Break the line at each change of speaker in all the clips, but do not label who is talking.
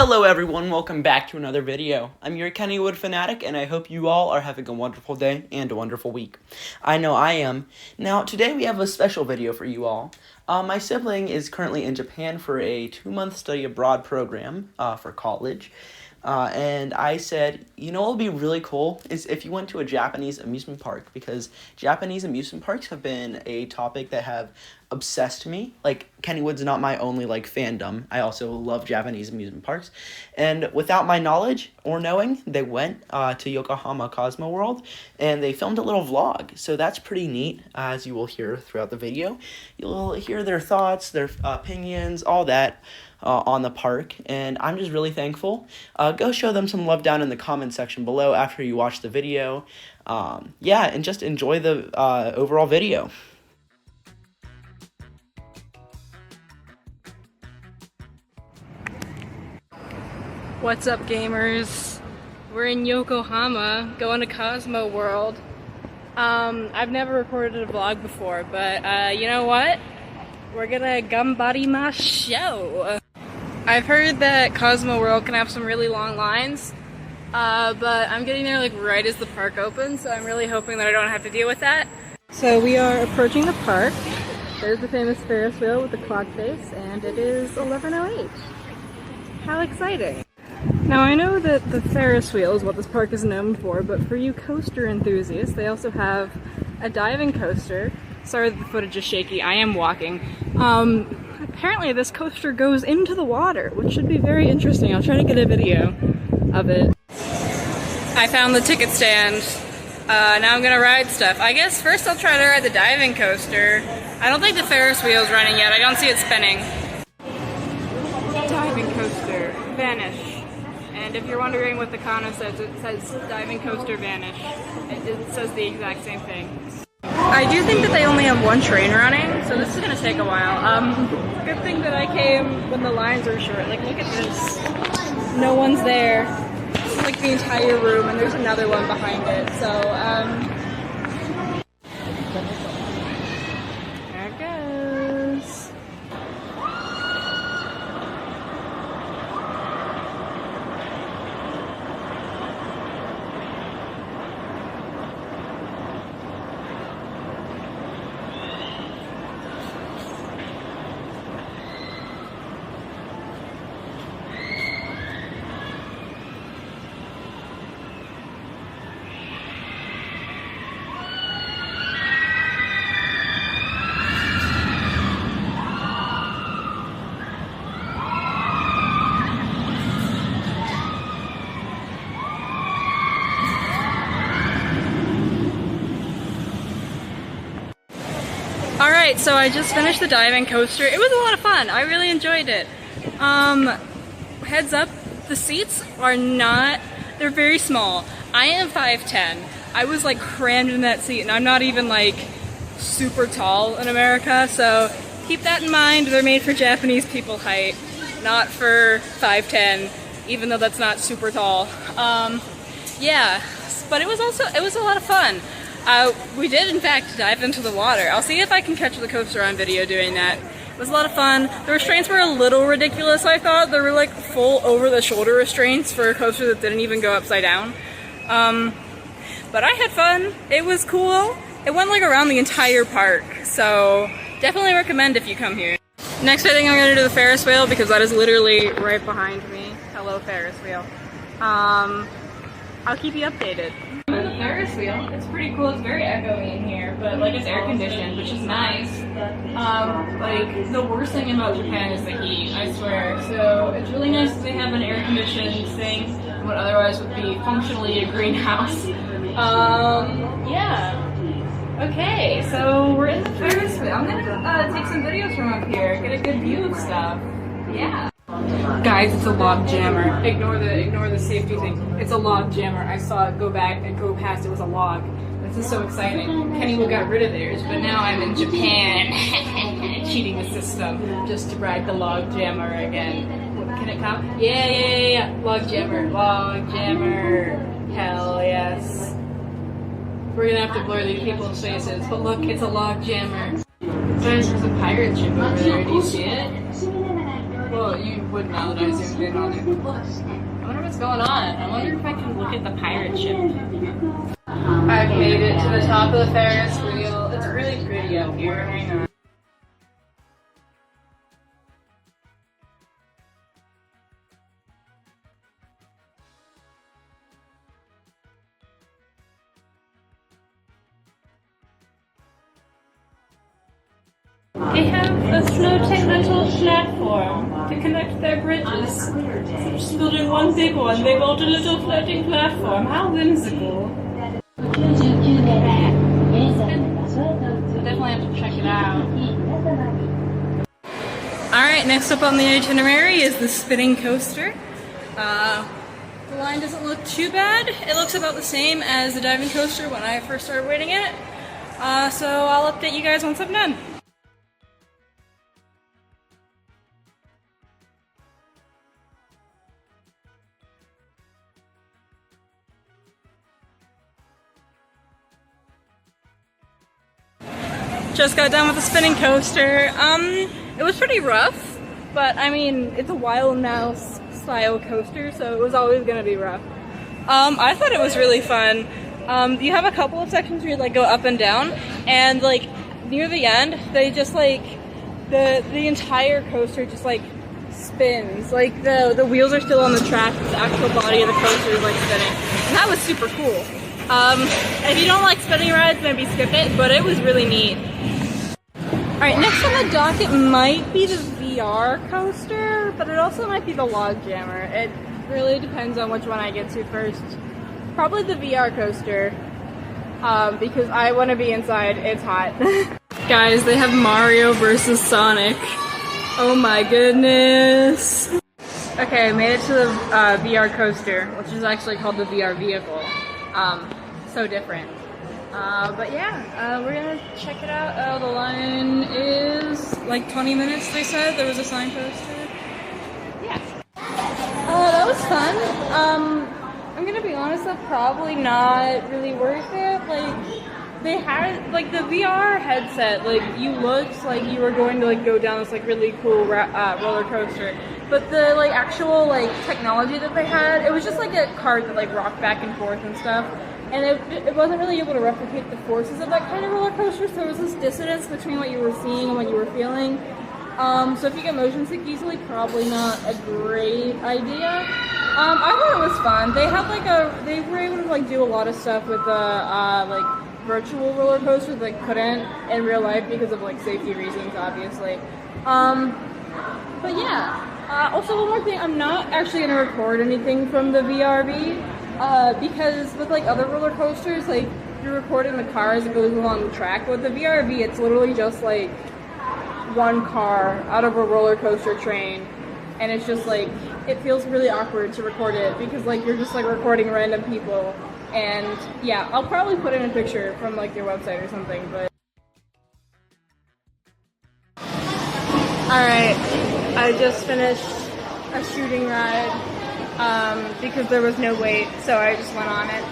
Hello everyone, welcome back to another video. I'm your Kennywood fanatic, and I hope you all are having a wonderful day and a wonderful week. I know I am. Now, today we have a special video for you all. My sibling is currently in Japan for a 2-month study abroad program for college. And I said, you know what would be really cool is if you went to a Japanese amusement park, because Japanese amusement parks have been a topic that have obsessed me. Like, Kennywood's not my only, fandom. I also love Japanese amusement parks. And without my knowledge or knowing, they went to Yokohama Cosmo World, and they filmed a little vlog. So that's pretty neat, as you will hear throughout the video. You'll hear their thoughts, their opinions, all that. On the park, and I'm just really thankful. Go show them some love down in the comment section below after you watch the video. Yeah, and just enjoy the overall video.
What's up, gamers? We're in Yokohama, going to Cosmo World. I've never recorded a vlog before, but you know what? We're gonna gambarimasho. I've heard that Cosmo World can have some really long lines, but I'm getting there right as the park opens, so I'm really hoping that I don't have to deal with that. So we are approaching the park. There's the famous Ferris wheel with the clock face, and it is 11:08. How exciting! Now I know that the Ferris wheel is what this park is known for, but for you coaster enthusiasts, they also have a diving coaster. Sorry that the footage is shaky, I am walking. Apparently this coaster goes into the water, which should be very interesting. I'll try to get a video of it. I found the ticket stand. Now I'm gonna ride stuff. I guess first I'll try to ride the diving coaster. I don't think the Ferris wheel's running yet. I don't see it spinning. Diving coaster, vanish. And if you're wondering what the Kana says, it says diving coaster vanish. It says the exact same thing. I do think that they only have one train running, so this is gonna take a while. Good thing that I came when the lines are short. Look at this. No one's there. It's the entire room, and there's another one behind it. So, there it goes. Alright, so I just finished the diving coaster. It was a lot of fun. I really enjoyed it. Heads up, the seats are they're very small. I am 5'10". I was crammed in that seat, and I'm not even super tall in America, so keep that in mind. They're made for Japanese people height, not for 5'10", even though that's not super tall. Yeah, but it was a lot of fun. We did, in fact, dive into the water. I'll see if I can catch the coaster on video doing that. It was a lot of fun. The restraints were a little ridiculous, I thought. They were full over-the-shoulder restraints for a coaster that didn't even go upside down. But I had fun. It was cool. It went around the entire park, so definitely recommend if you come here. Next, I think I'm gonna do the Ferris wheel because that is literally right behind me. Hello, Ferris wheel. I'll keep you updated. The Ferris wheel, it's pretty cool. It's very echoey in here, but it's air conditioned, which is nice. The worst thing about Japan is the heat, I swear. So it's really nice that they have an air conditioned thing in what otherwise would be functionally a greenhouse. Yeah. Okay, so we're in the Ferris wheel. I'm gonna take some videos from up here, get a good view of stuff. Yeah. Guys, it's a log jammer. Ignore the safety thing. It's a log jammer. I saw it go back and go past. It was a log. This is so exciting. Kennywood got rid of theirs, but now I'm in Japan, cheating the system just to ride the log jammer again. Can it come? Yeah. Log jammer. Hell yes. We're gonna have to blur these people's faces, but look, it's a log jammer. Guys, there's a pirate ship over there. Do you see it? Well, you would know that I zoomed in on it. I wonder what's going on. I wonder if I can look at the pirate ship. I've made it to the top of the Ferris wheel. It's really pretty up here. Hang on. They have a slow technical platform to connect their bridges. Just building one big one, they built a little floating platform. How whimsical. I definitely have to check it out. Alright, next up on the itinerary is the spinning coaster. The line doesn't look too bad. It looks about the same as the diving coaster when I first started waiting it. So I'll update you guys once I'm done. Just got done with the spinning coaster. It was pretty rough, but I mean, it's a wild mouse style coaster, so it was always gonna be rough. I thought it was really fun. You have a couple of sections where you like go up and down, and like near the end, they just like the entire coaster just like spins. Like the wheels are still on the track, but the actual body of the coaster is like spinning, and that was super cool. If you don't like spinning rides, maybe skip it, but it was really neat. Alright, next on the docket might be the VR coaster, but it also might be the log jammer. It really depends on which one I get to first. Probably the VR coaster, because I want to be inside. It's hot. Guys, they have Mario versus Sonic. Oh my goodness. Okay, I made it to the VR coaster, which is actually called the VR vehicle. So different. But yeah, we're gonna check it out. Oh, the line is like 20 minutes, they said. There was a sign posted. Yeah. That was fun. I'm gonna be honest, that's probably not really worth it. Like, they had, like, the VR headset, like, you looked like you were going to, like, go down this, like, really cool roller coaster. But the, like, actual, like, technology that they had, it was just, like, a cart that, like, rocked back and forth and stuff. And it wasn't really able to replicate the forces of that kind of roller coaster, so there was this dissonance between what you were seeing and what you were feeling. So if you get motion sick easily, probably not a great idea. I thought it was fun. They had like they were able to like do a lot of stuff with the like virtual roller coasters that couldn't in real life because of like safety reasons, obviously. But yeah. Also, one more thing, I'm not actually gonna record anything from the VRV. Because with like other roller coasters, like you're recording the car as it goes along the track. With the VRV, it's literally just like one car out of a roller coaster train, and it's just like it feels really awkward to record it because like you're just like recording random people. And yeah, I'll probably put in a picture from like their website or something. But all right, I just finished a shooting ride. Because there was no wait, so I just went on it.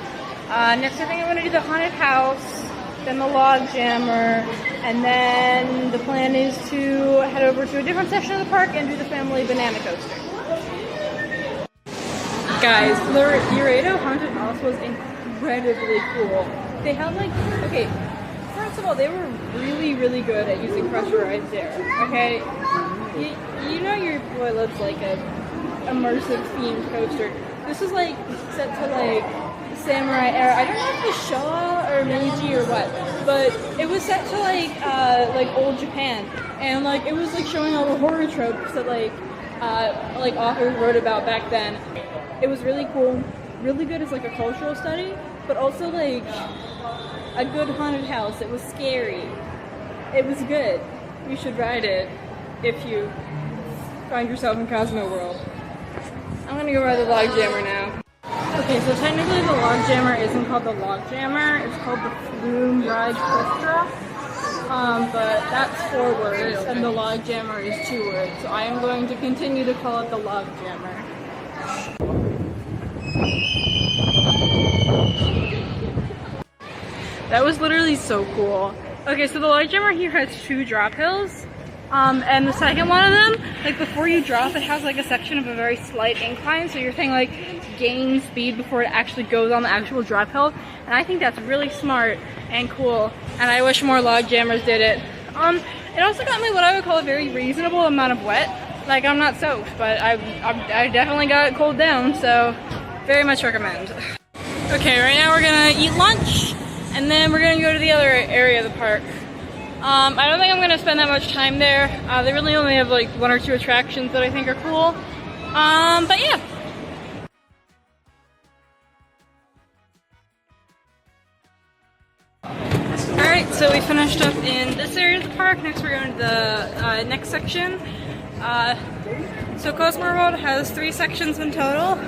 Next I think I'm going to do the haunted house, then the log jammer, and then the plan is to head over to a different section of the park and do the family banana coaster. Guys, the Laredo haunted house was incredibly cool. They had like, okay, first of all, they were really, really good at using pressurized air, okay? You know your boy looks like a immersive themed coaster. This is like set to like samurai era. I don't know if it's Showa or Meiji or what, but it was set to like old Japan, and like it was like showing all the horror tropes that like authors wrote about back then. It was really cool, really good as like a cultural study, but also like a good haunted house. It was scary. It was good. You should ride it if you find yourself in Cosmo World. I'm gonna go ride the log jammer now. Okay, so technically the log jammer isn't called the log jammer, it's called the Flume Ride Cliff Drop. But that's 4 words, and the log jammer is 2 words. So I am going to continue to call it the log jammer. That was literally so cool. Okay, so the log jammer here has 2 drop hills. And the second one of them, like before you drop, it has like a section of a very slight incline, so you're saying like gain speed before it actually goes on the actual drop hill. And I think that's really smart and cool, and I wish more log jammers did it. It also got me what I would call a very reasonable amount of wet. Like, I'm not soaked, but I definitely got cooled down, so very much recommend. Okay, right now we're gonna eat lunch, and then we're gonna go to the other area of the park. I don't think I'm gonna spend that much time there. They really only have like 1 or 2 attractions that I think are cool. But yeah. Alright, so we finished up in this area of the park. Next we're going to the next section. So Cosmo World has 3 sections in total.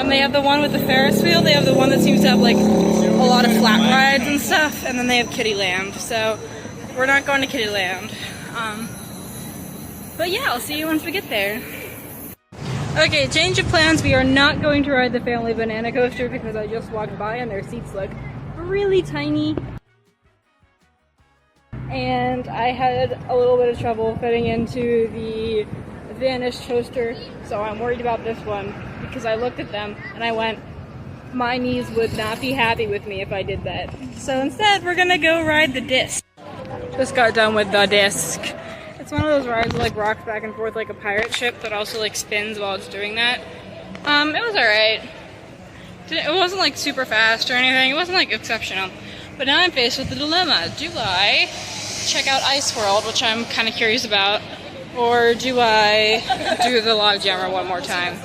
They have the one with the Ferris wheel, they have the one that seems to have like a lot of flat rides and stuff, and then they have Kittyland. So we're not going to Kittyland. But yeah, I'll see you once we get there. Okay, change of plans. We are not going to ride the family banana coaster because I just walked by and their seats look really tiny. And I had a little bit of trouble fitting into the Vanish coaster, so I'm worried about this one because I looked at them and I went, my knees would not be happy with me if I did that. So instead, we're gonna go ride the disc. Just got done with the disc. It's one of those rides that like rocks back and forth like a pirate ship, but also like spins while it's doing that. It was alright. It wasn't like super fast or anything. It wasn't like exceptional. But now I'm faced with the dilemma. Do I check out Ice World, which I'm kind of curious about, or do I do the log jammer one more time?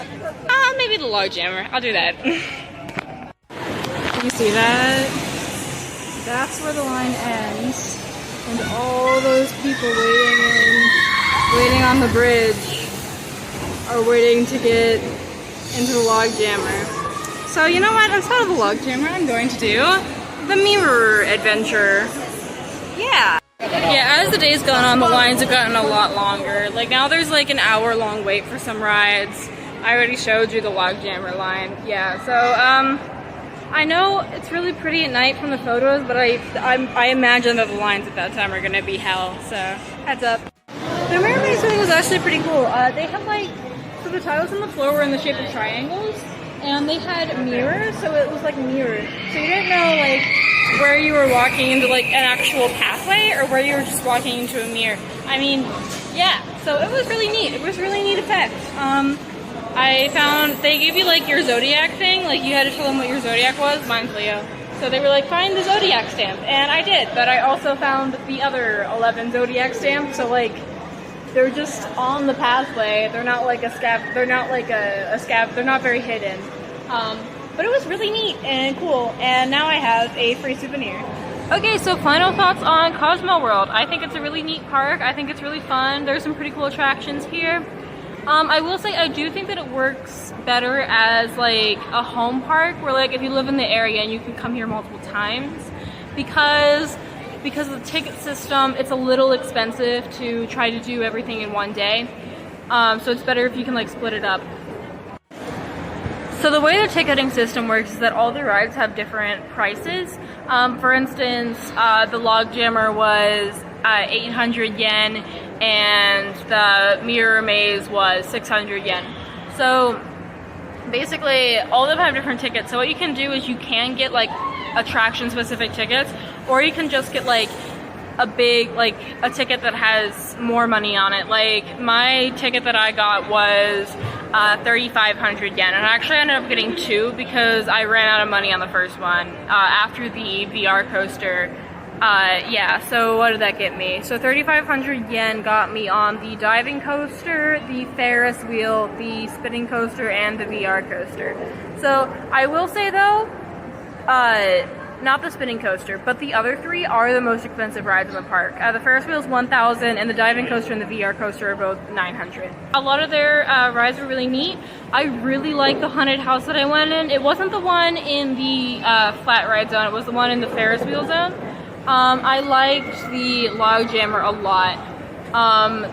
Maybe the log jammer. I'll do that. You see that? That's where the line ends. And all those people waiting on the bridge are waiting to get into the log jammer. So you know what? Instead of the log jammer, I'm going to do the mirror adventure. Yeah. Yeah, as the day's gone on, the lines have gotten a lot longer. Like now there's like an hour-long wait for some rides. I already showed you the log jammer line. Yeah, so I know it's really pretty at night from the photos, but I imagine that the lines at that time are gonna be hell, so heads up. The mirror maze thing was actually pretty cool. They had like, so the tiles on the floor were in the shape of triangles, and they had mirrors, so it was like mirrored. So you didn't know like where you were walking into like an actual pathway or where you were just walking into a mirror. I mean, yeah, so it was really neat. It was really neat effect. I found they gave you like your zodiac thing, like you had to tell them what your zodiac was. Mine's Leo. So they were like, find the zodiac stamp, and I did, but I also found the other 11 zodiac stamps, so like they're just on the pathway. They're not like a scab, they're not like a scab, they're not very hidden. But it was really neat and cool, and now I have a free souvenir. Okay, so final thoughts on Cosmo World. I think it's a really neat park. I think it's really fun. There's some pretty cool attractions here. I will say I do think that it works better as like a home park where like if you live in the area and you can come here multiple times because of the ticket system, it's a little expensive to try to do everything in one day. So it's better if you can like split it up. So the way the ticketing system works is that all the rides have different prices. For instance, the log jammer was 800 yen and the mirror maze was 600 yen. So basically all of them have different tickets. So what you can do is you can get like attraction specific tickets, or you can just get like a big, like a ticket that has more money on it. Like my ticket that I got was 3,500 yen, and I actually ended up getting 2 because I ran out of money on the first one after the VR coaster. Yeah, so what did that get me? So 3,500 yen got me on the diving coaster, the Ferris wheel, the spinning coaster, and the VR coaster. So I will say though, not the spinning coaster, but the other 3 are the most expensive rides in the park. The Ferris wheel is 1,000, and the diving coaster and the VR coaster are both 900. A lot of their rides were really neat. I really liked the haunted house that I went in. It wasn't the one in the flat ride zone, it was the one in the Ferris wheel zone. I liked the log jammer a lot.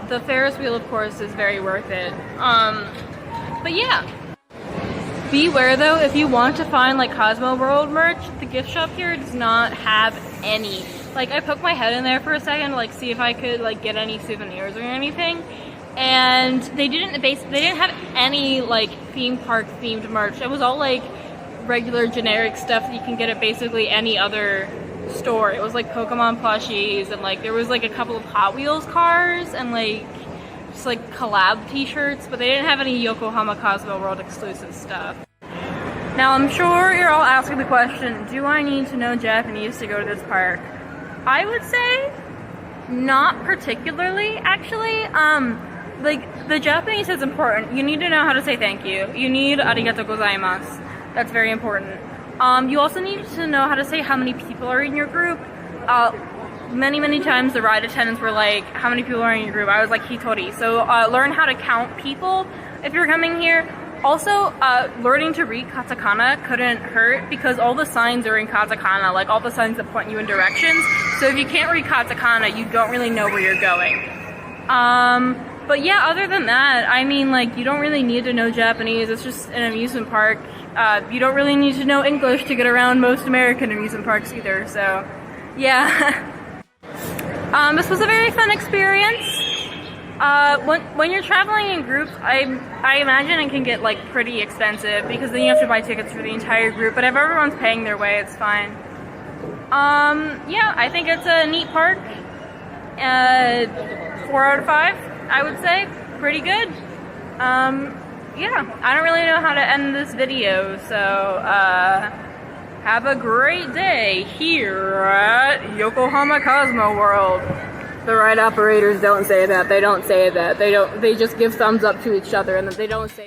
The Ferris wheel, of course, is very worth it. But yeah. Beware though, if you want to find like Cosmo World merch, the gift shop here does not have any. Like, I poked my head in there for a second to, like, see if I could, like, get any souvenirs or anything. And they didn't have any, like, theme park themed merch. It was all, like, regular generic stuff that you can get at basically any other store. It was, like, Pokemon plushies, and, like, there was, like, a couple of Hot Wheels cars, and, like, just, like, collab t-shirts, but they didn't have any Yokohama Cosmo World exclusive stuff. Now, I'm sure you're all asking the question, do I need to know Japanese to go to this park? I would say not particularly, actually. Like, the Japanese is important. You need to know how to say thank you. You need arigatou gozaimasu. That's very important. You also need to know how to say how many people are in your group. Many times the ride attendants were like, how many people are in your group? I was like, hitori. So learn how to count people if you're coming here. Also, learning to read katakana couldn't hurt because all the signs are in katakana, like all the signs that point you in directions. So if you can't read katakana, you don't really know where you're going. But yeah, other than that, I mean, like, you don't really need to know Japanese. It's just an amusement park. You don't really need to know English to get around most American amusement parks either, so yeah. This was a very fun experience. When you're traveling in groups, I imagine it can get, like, pretty expensive because then you have to buy tickets for the entire group, but if everyone's paying their way, it's fine. Yeah, I think it's a neat park. 4 out of 5. I would say. Pretty good. Yeah, I don't really know how to end this video, so, have a great day here at Yokohama Cosmo World. The ride operators don't say that. They don't say that. They just give thumbs up to each other and then they don't say...